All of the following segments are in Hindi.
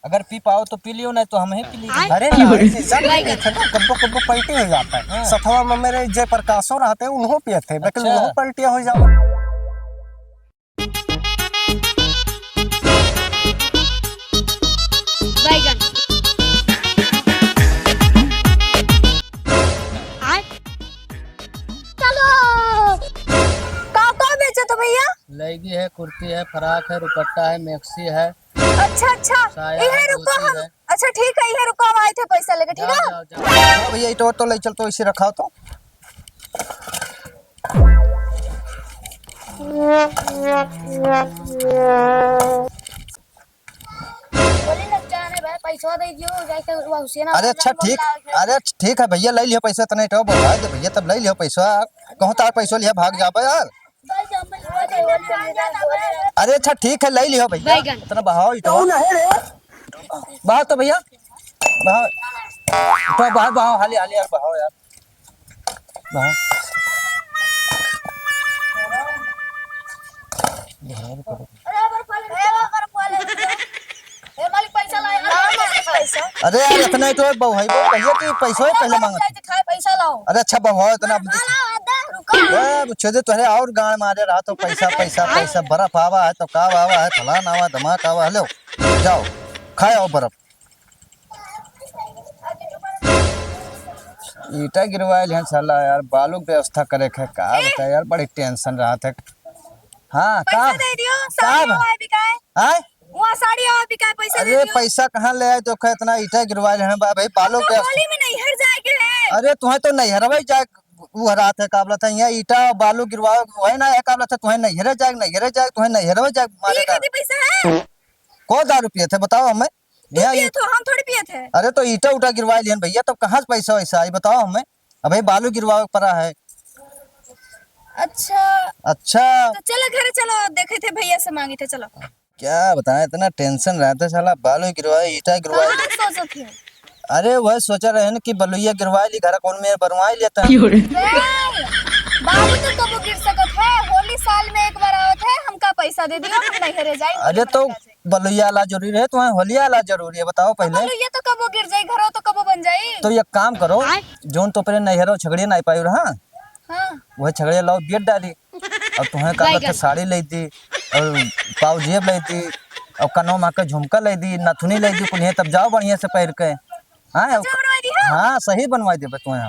अगर पी पाओ तो पी लियो, नहीं तो हम ही पी लीजिए। अरे कब्बो कब्बो पलटी हो जाता है। सथवा में मेरे जय प्रकाशो रहते उन्हों पिए थे, लेकिन अच्छा। उन्हों पलटिया हो जाओ। बैगन चलो का बेचे तो भैया? लहंगी है, कुर्ती है, फराक है, दुपट्टा है, मैक्सी है। अच्छा अच्छा साया ये है, रुको धोती हम। है। अच्छा ठीक है, ये रुको, हम आए थे पैसा लेके, ठीक जाओ है? जाओ जाओ। हाँ भैया इटो तो ले चल, तो इसे रखा तो। बोली ना जाने भाई, पैसा दे दियो जाके हुसैन। अरे ठीक है भैया, ले लियो पैसा, तने इटो बढ़ा दे भैया, तब ले लियो पैसा। कहूँ तार पैसा लिया भाग जाबे यार। अरे अच्छा ठीक है, ले लियो भैया, बैगन। इतना बहाओ इटो। बहाओ तो भैया, बहाओ इटो, बहाओ बहाओ, हाली हाली यार, बहाओ यार, बहाओ। अरे यार इतना ही तो है बहु, भैया की पैसा ही पहले मांगत। पैसा लाओ। अरे अच्छा बहु इतना छेदे तुहरे और गाड़ मारे रहा तो पैसा पैसा पैसा, बर्फ आवा है तो काव आवा है, फलान आवा, धमाक आवा, हेलो जाओ खाए आओ बर्फ। ईटा गिरवाए हैं साला यार, बालू के व्यवस्था करे है का बता यार, बड़ी टेंशन रहा था। हाँ का पैसा दे दियो, साड़ी हवा बिकाए। आए वहाँ साड़ी हवा बिकाए, पैसा दे अरे दियो। पैसा कहाँ ले आए तो इतना ईटा गिरवाए हैं भाई, बालू तो के। होली में नहीं हर जाएंगे है। अरे तुम्हें तो नहीं हरवाई जाए, वो रात है काबला था यहाँ ईटा और बालू गिरवाओ, वही ना है काबला था, तुम्हें नहीं हरे जाए, नहीं हरे जाए, तुम्हें नहीं हरवा जाए मारेगा। पैसा है को दारू पिए थे बताओ हमें? यहाँ पिए तो हम थोड़ी पिए थे। अरे तो ईटा उटा गिरवाए लियन भैया, तब कहाँ से पैसा वैसा आई बताओ हमें? अबे बालू गिरवाओ पड़ा है। अच्छा अच्छा तो चलो घर चलो, देखे थे भैया से मांगे थे, चलो। क्या बताएं, इतना टेंशन रहता है साला, बालू गिरवाए ईटा गिरवाए। कहाँ सोचो थे? अरे वह सोचा रहे न कि बलुइया गिरवाए ली, घर कौन में बनवाए लेता। बाबू तो कबो गिर सकत है, होली साल में एक बार आवत है, हमका पैसा दे दियो, हम नहीं हरे जाए। अरे तो बलुइया ला जरूरी है, तुम्हें होलिया ला जरूरी है बताओ पहले। ये तो कबो गिर जाए, घरों तो कबो बन जाए। तो एक काम करो, जोन तो पहले नहीं हरो झगड़े नहीं पाई रहा, हाँ वह झगड़े लाओ बेट डाली, और तुम्हें का साड़ी ले दी, और पाव जेब ले दी, और कनो माँ का झुमका ले दी, नथुनी ले दी कुल, तब जाओ बढ़िया से पहन के। हाँ हाँ सही बनवा दे तुम्हें।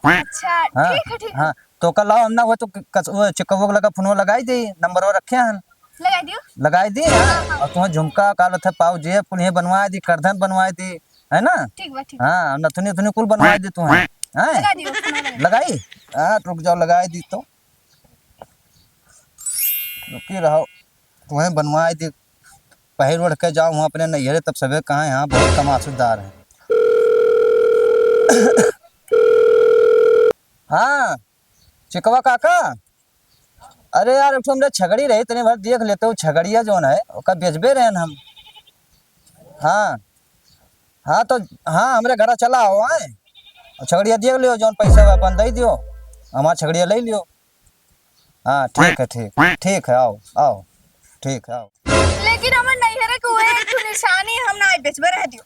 अच्छा हाँ ठीक है, ठीक है। हाँ तो कल लाओ, हमना वो तो वो चिकवो लगा फोन लगाई दी, नंबर वो रखे हैं लगा दियो। लगाई दी। हाँ और तुम्हें झुमका काल थे, पाव जेब कुल बनवा दी, करधन बनवा दी, है ना? ठीक बा, ठीक। हाँ नथुनी उथुनी कुल बनवा दी तुम्हें। लगा दियो, फोन लगा। लगाई? हाँ रुक जाओ, लगाई दी तो रुकी रहो, तुम्हें बनवा दी, पहल उड़ के जाओ वहाँ अपने नैहरे, तब सबे कहाँ यहाँ बहुत तमाशेदार है। हाँ चिकवा काका, अरे यार एक हमने छगड़ी रही तनी भर देख लेते हो, छगड़िया जो है उसका बेचबे रहे हम। हाँ हाँ तो हाँ हमारे घर चला आओ आए, छगड़िया देख लियो, जौन पैसा अपन दे दियो, हमारा छगड़िया ले लियो। हाँ ठीक है, ठीक ठीक है, आओ आओ, ठीक है आओ। लेकिन हमर नैहरे को है एक निशानी, हम ना बेचबे रह दियो।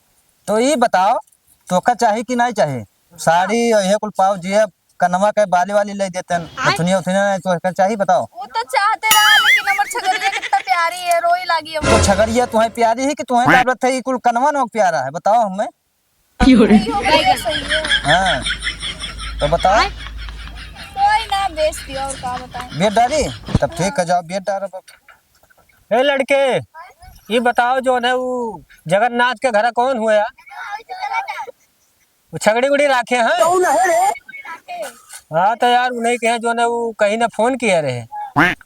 तो ये बताओ तोका चाहिए कि नहीं चाहिए? साड़ी ये कुल पाव जी कनवा के बाली वाली ले देते हैं, नथुनिया उथुनिया तो चाहिए बताओ? वो तो चाहते रहा, लेकिन हमर छगड़िया कितना प्यारी है, रोई लागी हमको। तो छगड़िया तुम्हें प्यारी है कि तुम्हें काबलत है, कुल कनवा नोक प्यारा है बताओ हमें? सही है। हाँ तो बताओ। कोई ना बेच दियो, और का बताएं। बेट डाली? तब ठीक है, जाओ बेट डालो। ए लड़के, ये बताओ जो है वो जगन्नाथ के घर कौन हुआ यार? वो छगड़ी उड़ी राखे हैं? हाँ तो यार उन्हीं के हैं जो है वो कहीं ना फोन किए रहे,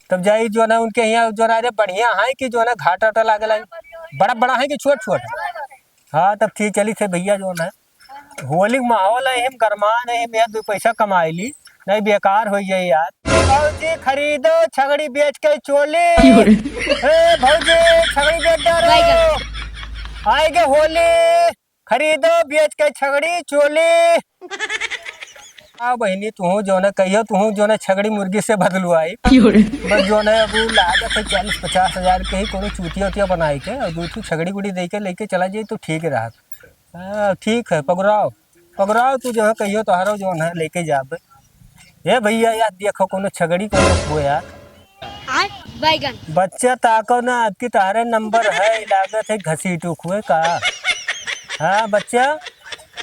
तब जाई जो है उनके यहाँ जो है बढ़िया है कि जो है घाटा वाटा लागे, बड़ा बड़ा है कि छोट छोट? हाँ तब ठीक चली थे भैया जो है, होली का माहौल है, हम गरमा नहीं, मैं दो पैसा कमाई ली, नहीं बेकार हो जाए यार। भौजी खरीदो छगड़ी बेच के चोली, भौजी छगड़ी बेच डालो, आएगे होली खरीदो बेच के छगड़ी चोली। हाँ बहनी तू जो है कहियो तू जो है छगड़ी मुर्गी से बदलू आई बस जो है अब लागत है 40-50 हजार के ही कोनो चूतिया उतिया बनाई के और दूसरी छगड़ी गुड़ी दे के लेके चला जाए तो ठीक रहा। हाँ ठीक है पकड़ाओ पकड़ाओ तू जो है कहियो तोहरो जो है लेके जाब। ये भैया यार देखो कोनो छगड़ी को हो यार बैगन बच्चा ताको ना आपकी तारे नंबर है लागत है घसीटू हुए का। हाँ बच्चा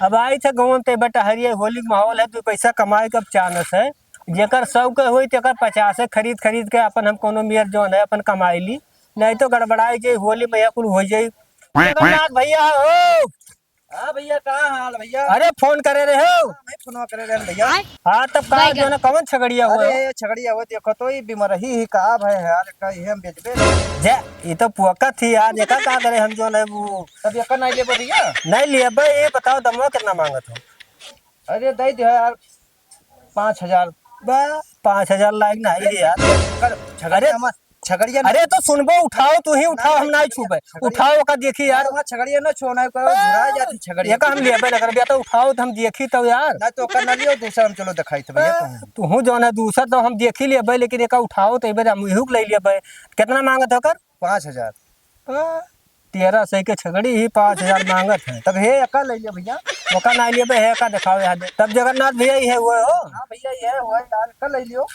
अब आई थे गाँव ते बटा हरिये होली के माहौल है, तू पैसा कमाए का चानस है जेकर 100 के हुई तेकर 50 खरीद खरीद के अपन हम कोनो मेयर जो है अपन कमाई ली, नहीं तो गड़बड़ाई जाए होली में कुल हो जाए। जगन्नाथ भैया हो। हाँ भैया कहाँ हाल भैया? अरे फोन करे रहे हो? मैं फोन करे रहे भैया। हाँ तब कहा जो है कौन छगड़िया हुआ? अरे छगड़िया हुआ देखो तो ये बीमारी ही का भाई यार का ये हम बेचबे जे ये तो पुअका थी यार देखा का करे हम जो है वो तब ये नहीं ले भैया नहीं लिए भाई। ये बताओ दमवा कितना मांगत हो? अरे दे दे यार 5000 5,000 लायक नहीं यार। अरे छगड़िया अरे तो सुनबो उठाओ तू ही उठाओ हम नहीं छूबे उठाओ का देखी यार वहाँ छगड़िया ना छोना को घुरा जाती छगड़िया ये का हम लेबे न करबे तो उठाओ तो हम देखी तो यार ना तो कर ना लियो दूसरा हम चलो दिखाई थे भैया तू हूं जो है दूसरा तो हम देखी लेबे लेकिन एक उठाओ तो इबे हम इहुक ले लेबे। कितना मांगत हो कर? 5000 13 सही के छगड़ी ही 5,000 मांगत है। तब हे अका ले लियो भैया ओका ना लेबे है का दिखाओ यार तब जगन्नाथ भैया ही है वो हो। हाँ भैया ये हुआ यार कल ले लियो।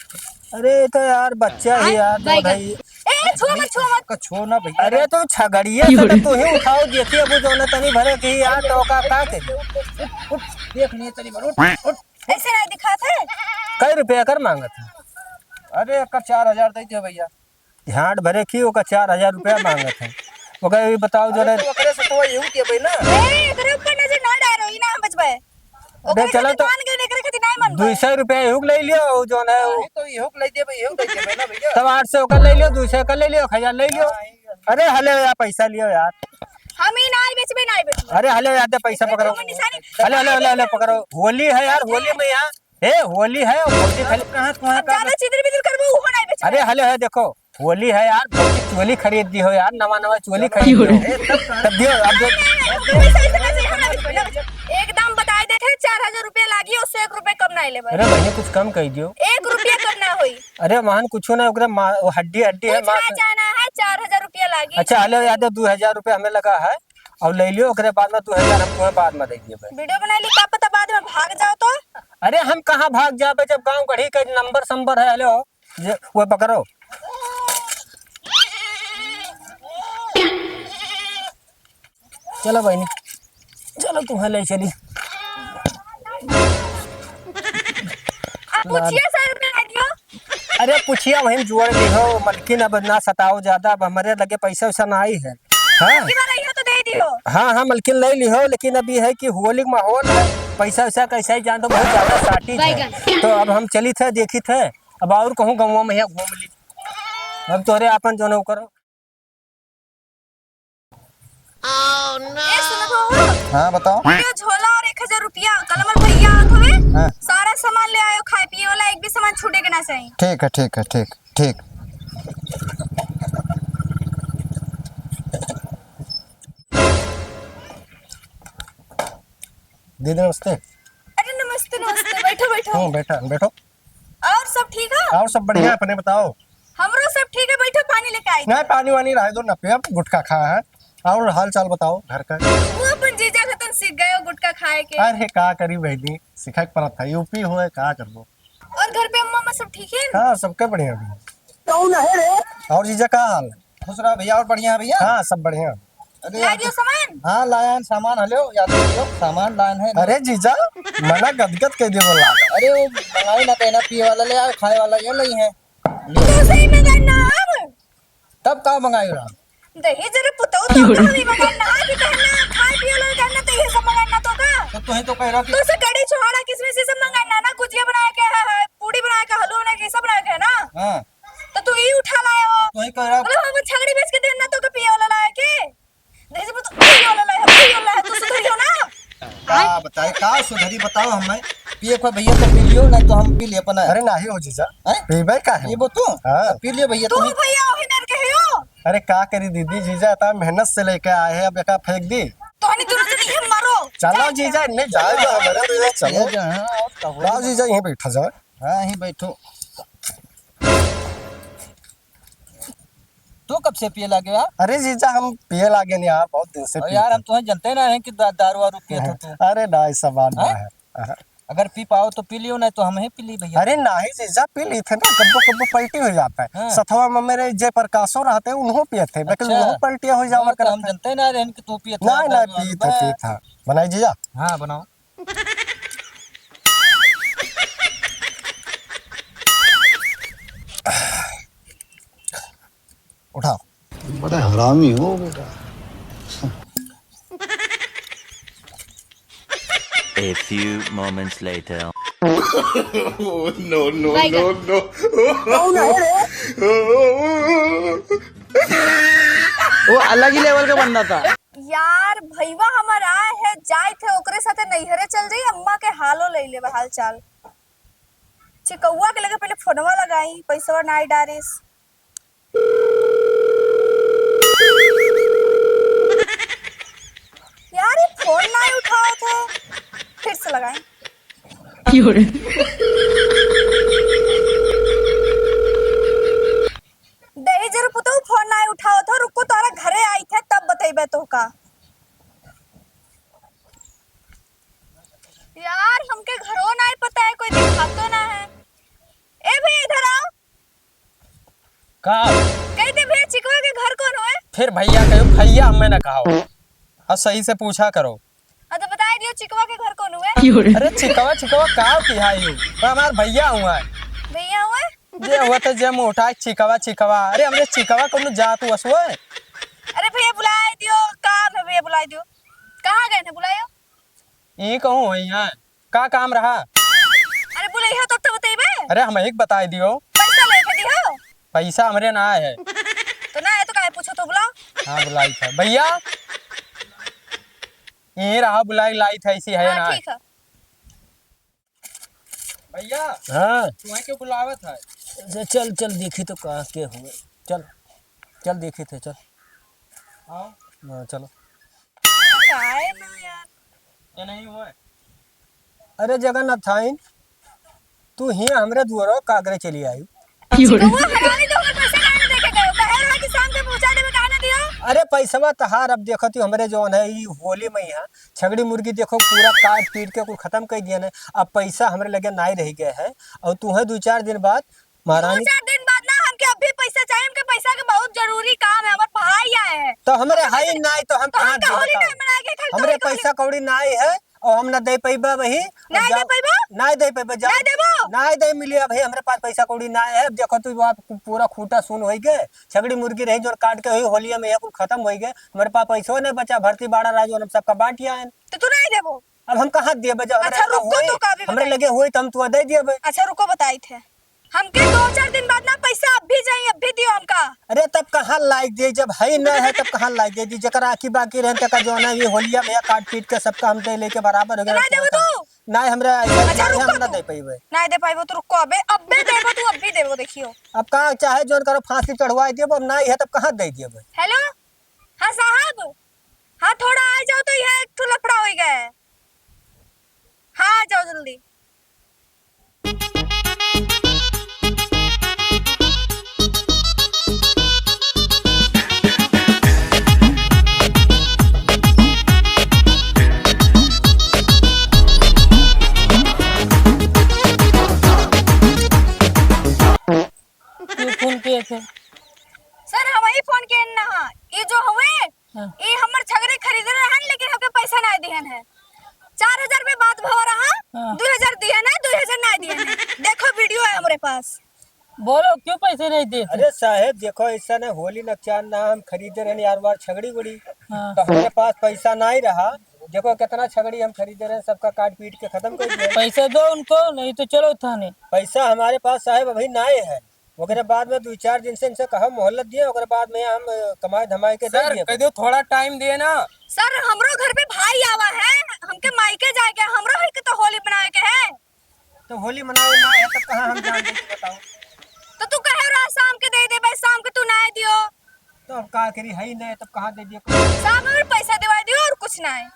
अरे तो यार बच्चा ही यार जो भाई ए छुआ मत का छो ना भैया। अरे तो छगड़िए से तो तू ही उठाओ देखिए अब जो ना तनी भरे की यार तो का के देख लिए तनी बरो ऐसे नहीं दिखाते। कई रुपया कर मांगत है? अरे का 4000 दे दियो भैया। ध्यान भरे की ओका 4,000 रुपया मांगत है। ओका ये बताओ जो अरे तो ओकरे से तो यू के भाई ना ए एकरे ऊपर नजर ना डालो ई ना हम बचबे। अरे चलो तो मान के एकरे खातिर नहीं मन 200 रुपया हुक ले लियो जो है तो ये हुक ले दे भाई ये दे दे ना भैया। तब 800 का ले लियो 200 का ले लियो 1000 ले लियो। अरे हले यार पैसा लियो यार। हम ही नहीं बेचबे नहीं बेचबे। अरे हले यार दे पैसा पकड़ो हले हले हले हले पकड़ो। होली है यार होली में यहाँ होली है होली खाली कहां ज्यादा चिदर बिदर करबो वो नहीं बेचबे। अरे हले है देखो होली है यार चोली खरीद दी हो यार नवा चोली खरीद दी हो तब दियो अब एकदम बता देते 4000 रुपया लागी उससे 1 रुपया कम नहीं लेबे। अरे भैया कुछ कम कह दियो 1 रुपया कम ना होई। अरे महान कुछ ना ओकरा हड्डी है कुछ जाना है 4000 रुपया लागी। अच्छा हले याद 2000 रुपया हमें लगा है और ले लियो ओकरे बाद में 2000 हम तुम्हें बाद में दे दिए। वीडियो बना ली का पता बाद में भाग जाओ तो। अरे हम कहाँ भाग जाबे जब गांव गढ़ी का नंबर संबर है। हेलो वो पकड़ो चलो बहनी चलो तुम्हें ले चली। पूछिए सर रुपया दियो। अरे पूछिया वही जोड़ ली हो मलकिन अब ना सताओ ज्यादा अब हमारे लगे पैसा वैसा ना आई है। हाँ तो दे दियो। हाँ मलकिन ले ली हो लेकिन अभी है कि होली का माहौल है पैसा वैसा कैसा ही जान तो बहुत ज्यादा साटी है तो अब हम चली थे देखी थे अब और कहूँ गाँव में घूम ली अब तोरे अपन जो न करो। ए सुनो तो हां बताओ ये झोला और 1000 रुपया कलमल भैया आवे हाँ। सारा सामान ले आयो खाए पिए वाला एक भी सामान छूटे के ना चाहिए। ठीक है ठीक है ठीक ठीक दीदी नमस्ते। अरे नमस्ते नमस्ते बैठो बैठो। बैठा बैठो और सब ठीक है? और सब बढ़िया अपने बताओ। हमरो सब ठीक है बैठो पानी लेके आई। नहीं पानी वानी रह दो न पे अब गुटखा खा है और हाल चाल बताओ घर का। वो अपन जीजा खतन सीख गए हो गुटखा खाए के। अरे का करी बहनी सिखा के पड़ा था यूपी हो का करबो। और घर पे अम्मा सब ठीक है? हाँ सबका बढ़िया भी कौन है रे? और जीजा का हाल? खुश रहा भैया और बढ़िया है भैया। हाँ सब बढ़िया। अरे ला दियो सामान। हाँ लायन सामान हलो याद रखियो सामान लायन है। अरे जीजा मना गदगद कह दे बोला। अरे वो मंगाई ना कहना पिए वाला ले आए खाए वाला ये नहीं है तो सही में करना अब तब का मंगाई रहा दही जरा पुतो तो भी मंगाना कि कहना खाए पिए वाला करना तो ये सब मंगाना तो का तो तू ही तो कह रहा कि तो से कड़ी छोड़ा किसमें से सब मंगाना ना गुजिया बना के है पूड़ी बना के हलवा बना के सब बना के है ना। हां तो तू ही उठा लाए हो तू ही कह रहा मतलब हम छगड़ी बेच के देना तो पिए वाला लाए के दही से तो पिए वाला लाए तू सुधरियो ना। का बताए का सुधरी बताओ हमें पिए को भैया तो पी लियो नहीं तो हम पी ले अपना। अरे नहीं हो जीजा हैं? पीबे का है ये वो तू हाँ। पी लियो भैया तू तुम भैया ओही नर के हो। अरे का करी दीदी जीजा इतना मेहनत से लेके आए हैं अब एका फेंक दी। तो हनी दोनों जन ये मारो चलो जीजा नहीं जाएगा हमारा भी चलो ये जो है और कहो। लाओ जीजा यहीं बैठा जाए। हाँ ही बैठो। तू कब से पिए लगे यार? अरे जीजा हम पिए लागे नहीं यार, बहुत दिन से और यार हम तुम्हें जानते ना है कि दारू वारू पिए थे तू। अरे ना ऐसा बात ना हाँ? है। अगर पी पाओ तो पी लियो, नहीं तो हम ही पी ली भैया। अरे ना ही जीजा पी ली थे ना, कब्बो कब्बो पलटी हो जाता है। हाँ। सथवा में मेरे जय प्रकाशो रहते उन्हों पिए थे, लेकिन अच्छा। उन्हों पलटिया हो जावा तो हम करता। जानते ना रहन कि तू पिए था। ना ना पी था बनाई जीजा। हाँ बनाओ। उठाओ। बड़ा हरामी हो बेटा। A few moments later. वो अलग ही लेवल का बंदा था। यार भईवा हमार आए है जाए थे ओकरे साथे नैहरे चल जाई, अम्मा के हालो ले ले हाल चाल। चिकौआ के लगे पहले फोनवा लगाई, पैसा नाई डारिस। यार ये फोन नहीं उठाओ थे, फिर से लगाए। दही जरूर पुतो फोन नहीं उठाओ था, रुको तोरा घरे आई थे तब बतेबे तो का। यार हमके घरों नहीं पता है, कोई दिखातो ना है। ए भैया इधर आओ। का कहते भैया चिकवा के घर कौन है? फिर भैया कहो भैया हमें ना कहो और सही से पूछा करो। तो बताए दियो चिकवा के घर कौन है? अरे चिकवा चिकवा का की है यू तो हमार भैया हुआ है। भैया हुए? जे हुआ तो जे मोटा चिकवा चिकवा। अरे हमरे चिकवा कोनो जात वसो है। अरे भैया बुलाए दियो, काम है भैया बुलाए दियो। कहाँ गए थे बुलायो? ये कहूँ है यहाँ का काम रहा? अरे बुलाइयो तब तो बताइबे। अरे हम एक बताई दियो। पैसा लेके दियो। पैसा हमरे ना है। तो ना है तो काहे पूछो तो बुलाओ। हाँ बुलाई था भैया, ये रहा बुलाई लाई था इसी है ना। हाँ ठीक है। भैया हाँ तुम्हें क्यों बुलावत है? चल चल देखी तो कहाँ के हुए। चल चल देखे थे चल। हाँ हाँ चलो। काहे ना यार। ये नहीं हुआ है। अरे जगन्नाथ थाइन तू ही हमरे दुआरो कागरे चली आई। चिकवा हरामी तो हमर पैसे काहे ना देके गयो? कहे रहा कि शाम के पहुंचा देबे, काहे ना दियो? अरे पैसवा तहार अब देखो तू हमरे जौन है ई होली में यहाँ छगड़ी मुर्गी देखो पूरा काट पीट के कुल खत्म कर दिया ने। अब पैसा हमरे लगे नहीं रह गए है और तू है 2-4 दिन बाद महारानी। 2-4 दिन बाद ना, हमके अभी पैसा चाहिए। हमके पैसा के बहुत जरूरी काम है, हमार पढ़ाई आए है। तो हमरे है ही नहीं तो हम तो कहाँ हम दे होली बताओ? नहीं मना के खाली हमरे तोरी पैसा कौड़ी नहीं है और हम ना दे पैबा वही। नहीं दे पैबा? नहीं दे पैबा जा नहीं देबो? नहीं दे मिलिया भाई हमरे पास पैसा कौड़ी नहीं है। अब देखो तू वहाँ पूरा खूटा सुन हो गए। छगड़ी मुर्गी रही जो काट के हुई होलिया में कुल खत्म हो गए। हमारे पास पैसा नहीं बचा, भर्ती बाड़ा राजो हम सबका बांटिया है। तो तू नहीं देबो? अब हम कहाँ दिए बजा? अच्छा, रुको तो काबी हमरे बताइए। लगे हुई तो हम तो दे दिए भाई। अच्छा रुको बताई थे हमके 2-4 दिन बाद ना पैसा अब भी चाहिए, अब भी दियो हमका। अरे तब कहाँ लाइक दे? जब है नहीं है तब कहाँ लाइक दे दी? जकर आखी बाकी रहे तक जो है ये होलिया में काट पीट के सबका हम दे लेके बराबर हो तो नहीं देबो गया। तू? नहीं हमरे अच्छा, हम रुको ना तू। दे पाइबे। नहीं दे पाइबो तो रुको, अबे देबो तू, अब भी देबो देखियो। अब कहाँ चाहे जोन करो फांसी चढ़वाई दिए, अब नहीं है तब कहाँ दे दिए भाई। हेलो हाँ साहब, हाँ थोड़ा आ जाओ तो यह एक ठो लफड़ा हो गया है। हाँ आ जाओ जल्दी। क्यों फोन किए थे? सर हम ही फोन के ना, ये जो हुए हाँ। ये हमर छगड़े खरीदे रहन, लेकिन हमके पैसा नहीं दिहन है। 4,000 रुपए बात भव रहा, हाँ। 2,000 दिहन है, 2,000 नहीं दिहन है। देखो वीडियो है हमारे पास। बोलो क्यों पैसे नहीं देते? अरे साहेब देखो ऐसा ना होली नकचान ना हम खरीदे रहे यार बार छगड़ी गुड़ी हाँ। तो हमारे पास पैसा नहीं रहा। देखो कितना छगड़ी हम खरीदे रहे, सबका काट पीट के खत्म कर दिया। पैसे दो उनको, नहीं तो चलो थाने। पैसा हमारे पास साहेब अभी नहीं है। ओकरे बाद में 2-4 दिन से इनसे कहा मोहल्लत दिए, ओकरे बाद में हम कमाई धमाई के दे दिए। कह दो थोड़ा टाइम दिए ना। सर हमरो घर पे भाई आवा है, हमके मायके जाए के, हमरो है के तो होली बनाए के है। तो होली मनाओ ना है तब कहाँ हम जान देंगे बताओ? तो तू कहे रहा शाम के दे दे, भाई शाम के तू नहीं दियो। तो अब का करी है ही नहीं तब कहाँ दे दिए? शाम में पैसा दिवा दियो और कुछ नहीं।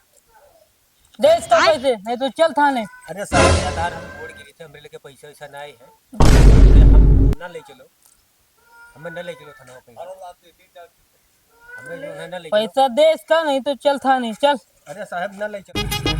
दे इसका पैसे नहीं तो चल थाने। अरे साहब आधार हम मोड़ गिरी थे, मेरे लेके पैसा वैसा ना है, हम ना ले चलो, हमें ना ले चलो थाना पैसा, हमें जो है ना ले चलो। पैसा दे इसका नहीं तो चल थाने चल। अरे साहब ना ले चलो।